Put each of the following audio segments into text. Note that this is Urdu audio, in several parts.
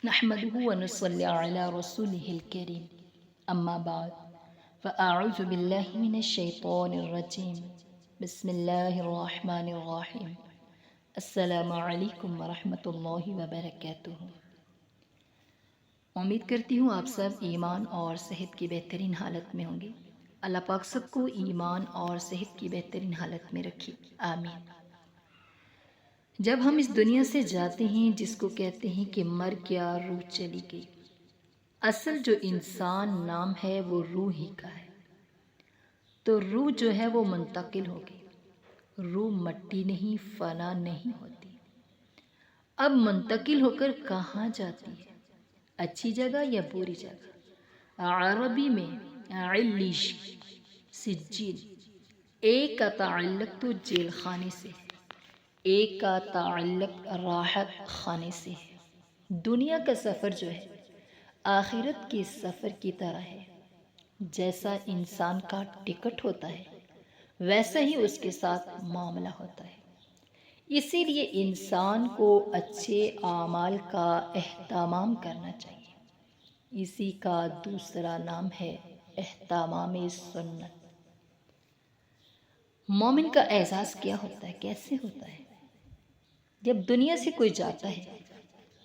نحمده ونصلي على رسوله الكريم اما بعد فاعوذ بالله من الشیطان الرجیم بسم اللہ الرحمن الرحیم السلام علیکم ورحمۃ اللہ وبرکاتہ۔ امید کرتی ہوں آپ سب ایمان اور صحت کی بہترین حالت میں ہوں گے۔ اللہ پاک سب کو ایمان اور صحت کی بہترین حالت میں رکھے، آمین۔ جب ہم اس دنیا سے جاتے ہیں جس کو کہتے ہیں کہ مر گیا روح چلی گئی، اصل جو انسان نام ہے وہ روح ہی کا ہے، تو روح جو ہے وہ منتقل ہو گئی۔ روح مٹی نہیں، فنا نہیں ہوتی، اب منتقل ہو کر کہاں جاتی ہے؟ اچھی جگہ یا بری جگہ؟ عربی میں علیش، سجین، ایک کا تعلق تو جیل خانے سے، ایک کا تعلق راحت خانے سے ہے۔ دنیا کا سفر جو ہے آخرت کے سفر کی طرح ہے۔ جیسا انسان کا ٹکٹ ہوتا ہے ویسا ہی اس کے ساتھ معاملہ ہوتا ہے۔ اسی لیے انسان کو اچھے اعمال کا اہتمام کرنا چاہیے۔ اسی کا دوسرا نام ہے اہتمام سنت۔ مومن کا اعزاز کیا ہوتا ہے، کیسے ہوتا ہے؟ جب دنیا سے کوئی جاتا ہے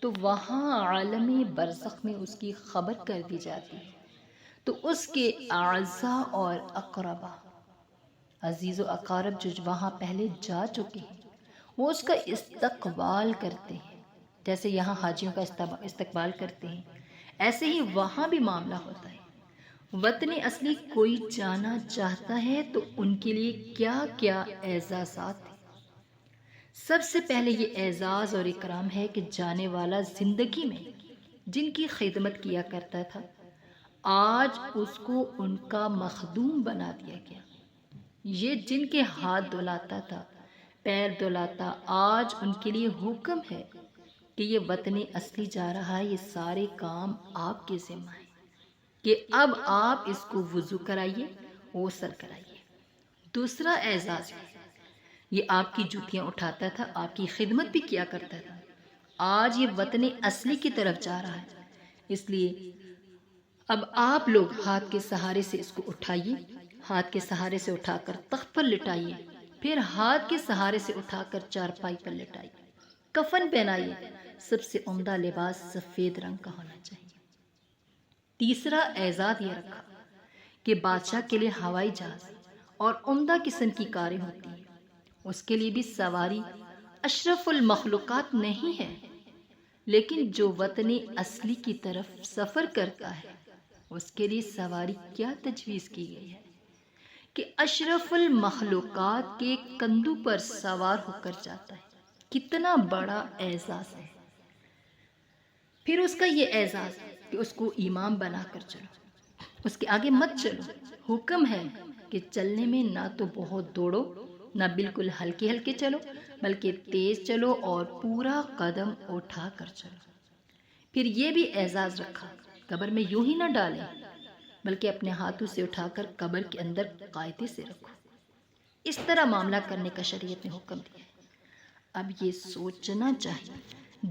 تو وہاں عالم برزخ میں اس کی خبر کر دی جاتی ہے، تو اس کے اعزاء اور اقربا، عزیز و اقارب جو وہاں پہلے جا چکے ہیں، وہ اس کا استقبال کرتے ہیں۔ جیسے یہاں حاجیوں کا استقبال کرتے ہیں، ایسے ہی وہاں بھی معاملہ ہوتا ہے۔ وطن اصلی کوئی جانا چاہتا ہے تو ان کے لیے کیا کیا اعزازات ہیں؟ سب سے پہلے یہ اعزاز اور اکرام ہے کہ جانے والا زندگی میں جن کی خدمت کیا کرتا تھا، آج اس کو ان کا مخدوم بنا دیا گیا۔ یہ جن کے ہاتھ دھلاتا تھا، پیر دھلاتا، آج ان کے لیے حکم ہے کہ یہ وطن اصلی جا رہا ہے، یہ سارے کام آپ کے ذمہ ہیں کہ اب آپ اس کو وضو کرائیے، غسل کرائیے۔ دوسرا اعزاز ہے، یہ آپ کی جوتیاں اٹھاتا تھا، آپ کی خدمت بھی کیا کرتا تھا، آج یہ وطن اصلی کی طرف جا رہا ہے، اس لیے اب آپ لوگ ہاتھ کے سہارے سے اس کو اٹھائیے، ہاتھ کے سہارے سے اٹھا کر تخت پر لٹائیے، پھر ہاتھ کے سہارے سے اٹھا کر چارپائی پر لٹائیے، کفن پہنائیے، سب سے عمدہ لباس سفید رنگ کا ہونا چاہیے۔ تیسرا اعزاز یہ رکھا کہ بادشاہ کے لیے ہوائی جہاز اور عمدہ قسم کی کاریں ہوتی ہیں، اس کے لیے بھی سواری اشرف المخلوقات نہیں ہے، لیکن جو وطن اصلی کی طرف سفر کرتا ہے اس کے لیے سواری کیا تجویز کی گئی ہے کہ اشرف المخلوقات کے کندھوں پر سوار ہو کر جاتا ہے۔ کتنا بڑا اعزاز ہے۔ پھر اس کا یہ اعزاز کہ اس کو امام بنا کر چلو، اس کے آگے مت چلو۔ حکم ہے کہ چلنے میں نہ تو بہت دوڑو، نہ بالکل ہلکے ہلکے چلو، بلکہ تیز چلو اور پورا قدم اٹھا کر چلو۔ پھر یہ بھی اعزاز رکھا، قبر میں یوں ہی نہ ڈالیں بلکہ اپنے ہاتھوں سے اٹھا کر قبر کے اندر قاعدے سے رکھو۔ اس طرح معاملہ کرنے کا شریعت نے حکم دیا ہے۔ اب یہ سوچنا چاہیے،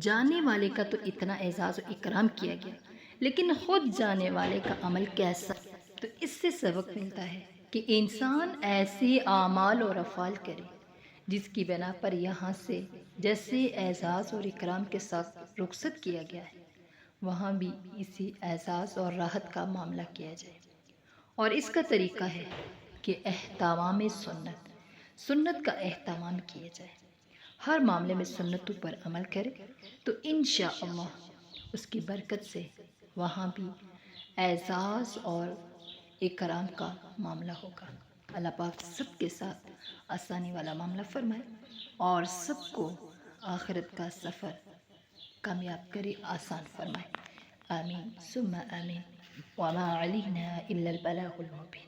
جانے والے کا تو اتنا اعزاز و اکرام کیا گیا، لیکن خود جانے والے کا عمل کیسا؟ تو اس سے سبق ملتا ہے کہ انسان ایسے اعمال اور افعال کرے جس کی بنا پر یہاں سے جیسے اعزاز اور اکرام کے ساتھ رخصت کیا گیا ہے، وہاں بھی اسی اعزاز اور راحت کا معاملہ کیا جائے۔ اور اس کا طریقہ ہے کہ اہتمام سنت کا اہتمام کیا جائے۔ ہر معاملے میں سنتوں پر عمل کرے تو انشاءاللہ اس کی برکت سے وہاں بھی اعزاز اور اکرام کا معاملہ ہوگا۔ اللہ پاک سب کے ساتھ آسانی والا معاملہ فرمائے اور سب کو آخرت کا سفر کامیاب کرے، آسان فرمائے، آمین ثم آمین۔ وما علینا الا البلاغ المبین۔